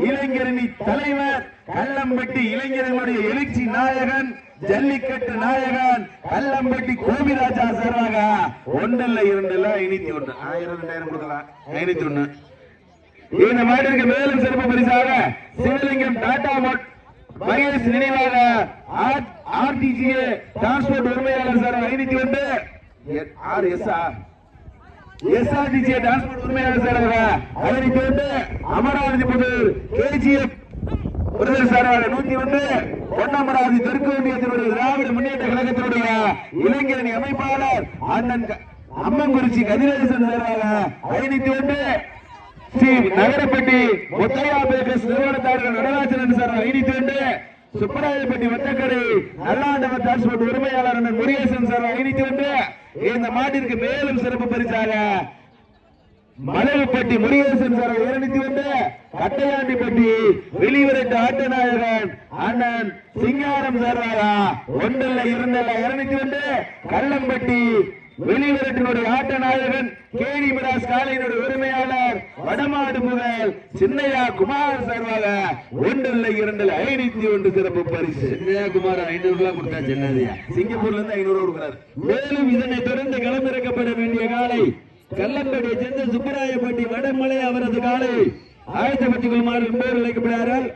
இளைஞரணி தலைவர் கல்லம்பட்டி இளைஞர்களுடைய எழுச்சி நாயகன் ஜல்லிக்கட்டு நாயகன் கல்லம்பட்டி கோபிராஜா சார்பாக 1 இல்ல 2 இல்ல 501 1000 கொடுக்கலாம் 501. இந்த மாட்டிற்கு மேலும் சிறப்பு பரிசாக சிவலிங்கம் டாடா மகேஷ் நினைவாக ஆர்டிஜிஏ டிரான்ஸ்போர்ட் உரிமையாளர் சார் 501 எஸ்ஆர்டிஜிஏ டிரான்ஸ்போர்ட் உரிமையாளர் sir 501 Amaravathi Pudur KGF brother sir 101 Ponnamaravathi தெற்கு ஒன்றியத்தினுடைய திராவிட முன்னேற்ற கழகத்தினுடைய இளைஞரணி அமைப்பாளர் அண்ணன் அம்மங்குறிச்சி கதிரேசன் சார்பாக 501 ஸ்ரீ நகரப்பட்டி முத்தையா பேக்கர்ஸ் நிறுவனத்தார்கள் நடராஜன் சார் 501 சுப்பராயப்பட்டி வட்டக்கரை நல்லாண்டவர் டிரான்ஸ்போர்ட் உரிமையாளர் அண்ணன் முருகேசன் சார் 501 இந்த மாட்டிற்கு மேலும் சிறப்பு பரிசாக மலகுப்பட்டி முருகேசன் சார் 201 கட்டையாண்டிப்பட்டி வெளிவிரட்டு ஆட்டநாயகன் அண்ணன் சிங்காரம் சார்பாக 1 இல்ல 2 இல்ல 201 கல்லம்பட்டி வெளிவிரட்டினுடைய ஆட்ட நாயகன் கேடி மிராஸ் காலையினுடைய உரிமையாளர் வடமாடு முதல் சின்னையா குமார் சார்பாக 1 இல்ல 2 இல்ல 501 சிறப்பு பரிசு. சின்னையா குமார் 500 ரூபாய் கொடுத்தா சென்னதியா சிங்கப்பூர்ல இருந்து 500 கொடுக்கிறார். மேலும் இதனை தொடர்ந்து களமிறக்கப்பட வேண்டிய காலை கல்லம்பட்டியை சேர்ந்த சுப்பராயப்பட்டி வடமலை அவரது காலை ஆயத்தப்பட்டுக் கொள்ளுமாறு பேர் அழைக்கப்படுகிறார்கள்.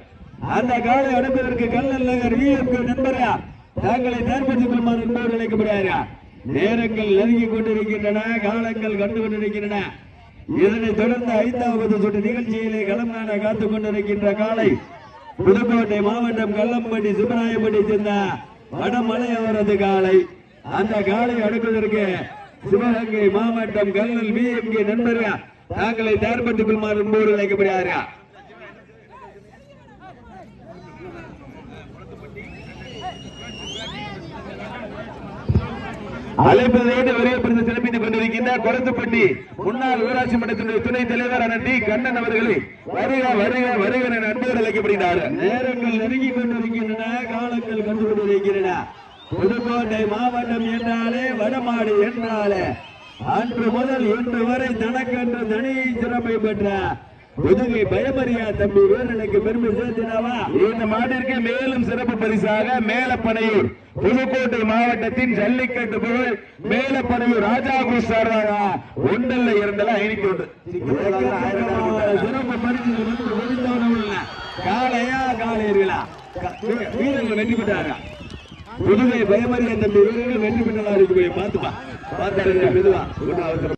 அந்த காலை அனுப்புவதற்கு கல்லநகர் விஎம்கே நண்பரா தாங்களை தயார்படுத்திக் கொள்ளுமாறு பேர் அழைக்கப்படுகிறார்கள். நேரங்கள் நெருங்கி கொண்டிருக்கின்றன, காலங்கள் கண்டு கொண்டிருக்கின்றன. இதனை தொடர்ந்து 5வது சுற்று நிகழ்ச்சியிலே களம் காண காத்துக் கொண்டிருக்கின்ற காலை புதுக்கோட்டை மாவட்டம் கல்லம்பட்டி சுப்பராயப்பட்டி சேர்ந்த வடமலை அவரது காலை. அந்த காலை அடுக்குவதற்கு சிவகங்கை மாவட்டம் கல்லல் விஎம்கே நண்பர்கள் தாங்களை தயார்படுத்திக் கொள்ளுமாறு போர் அழைக்கப்படுகிறார்கள். அழைப்பதை வரவேற்பு சிறப்பித்துக் கொண்டிருக்கின்ற கொளத்துப்பட்டி முன்னாள் ஊராட்சி மன்றத்தினுடைய துணைத் தலைவர் அண்ணன் டி கண்ணன் அவர்களை வருக வருக வருக என அன்போடு அழைக்கப்படுகிறார்கள். நேரங்கள் நெருங்கிக் கொண்டிருக்கின்றன, காலங்கள் கண்டு கொண்டிருக்கின்றன. புதுக்கோட்டை மாவட்டம் என்றாலே வடமாடு என்றாலே அன்று முதல் இன்று வரை தனக்கென்று தனி சிறப்பை பெற்ற புதுகை பயமறியா தம்பி வீரனுக்கு பெருமை சேர்த்தினாவா. இந்த மாட்டிற்கு மேலும் சிறப்பு பரிசாக மேலப்பனையூர் புதுக்கோட்டை மாவட்டத்தின் ஜல்லிக்கட்டு புகழ் மேலப்பனையூர் ராஜா குரு சார்பாக 1 இல்ல 2 இல்ல 501 சிறப்பு பரிசு. காளையா காளையர்களா வீரர்கள் வெற்றி பெற்றாரா? புதுகை பயமறியா தம்பி வீரர்கள் வெற்றி பெற்றதா இருக்கு. பார்த்துப்பா பார்த்தாரு மெதுவா.